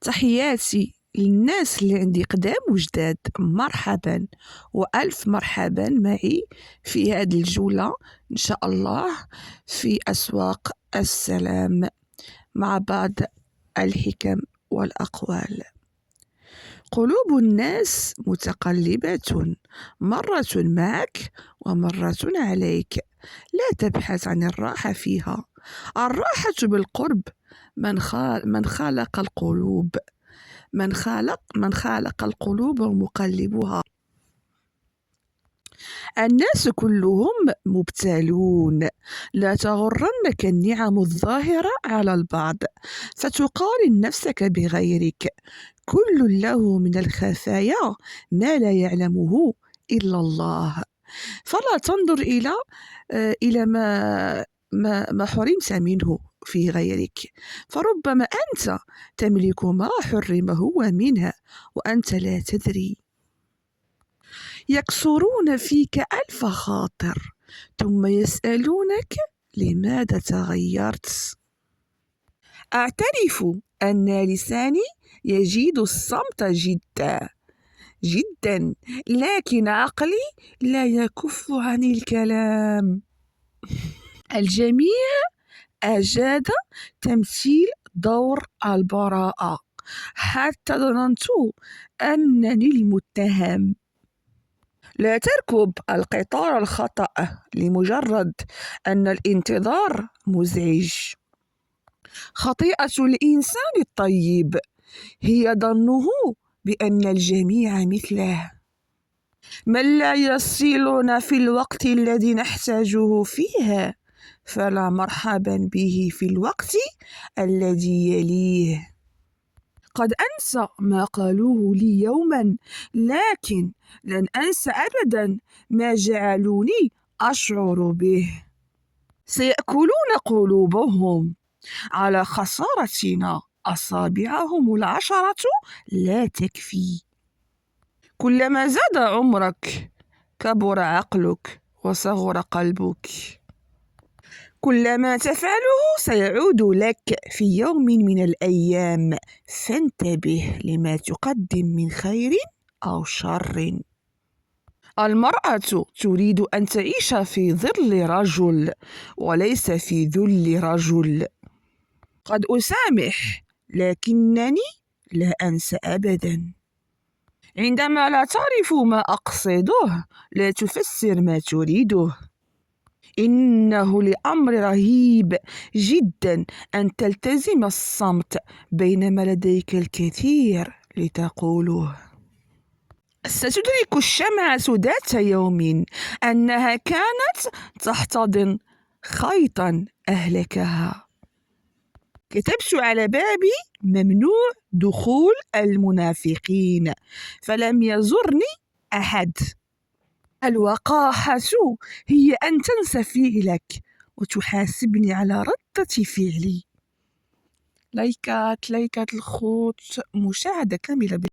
تحياتي للناس اللي عندي قدام وجداد، مرحبا وألف مرحبا معي في هذه الجولة إن شاء الله في أسواق السلام مع بعض الحكم والأقوال. قلوب الناس متقلبة، مرة معك ومرة عليك، لا تبحث عن الراحة فيها، الراحة بالقرب. من خلق القلوب من خلق القلوب ومقلبها. الناس كلهم مبتلون، لا تغرنك النعم الظاهرة على البعض فتقارن نفسك بغيرك، كل له من الخفايا ما لا يعلمه إلا الله، فلا تنظر إلى ما حرمت منه في غيرك، فربما أنت تملك ما حرم هو منها وأنت لا تدري. يكسرون فيك ألف خاطر ثم يسألونك لماذا تغيرت. أعترف أن لساني يجيد الصمت جدا، لكن عقلي لا يكف عن الكلام. الجميع أجاد تمثيل دور البراءة حتى ظننت أنني المتهم. لا تركب القطار الخطأ لمجرد أن الانتظار مزعج. خطيئة الإنسان الطيب هي ظنه بأن الجميع مثله. من لا يصلنا في الوقت الذي نحتاجه فيه فلا مرحبا به في الوقت الذي يليه. قد أنسى ما قالوه لي يوما، لكن لن أنسى أبدا ما جعلوني أشعر به. سيأكلون قلوبهم على خسارتنا، أصابعهم العشرة لا تكفي. كلما زاد عمرك كبر عقلك وصغر قلبك. كل ما تفعله سيعود لك في يوم من الأيام، فانتبه لما تقدم من خير أو شر. المرأة تريد أن تعيش في ظل رجل وليس في ذل رجل. قد أسامح لكنني لا أنسى أبدا. عندما لا تعرف ما أقصده لا تفسر ما تريده. إنه لأمر رهيب جدا أن تلتزم الصمت بينما لديك الكثير لتقوله. ستدرك الشمعة ذات يوم أنها كانت تحتضن خيطا أهلكها. كتبت على بابي ممنوع دخول المنافقين، فلم يزرني أحد. الوقاحة هي أن تنسى فعلك وتحاسبني على ردة فعلي. لايكات الخوت، مشاهدة كاملة.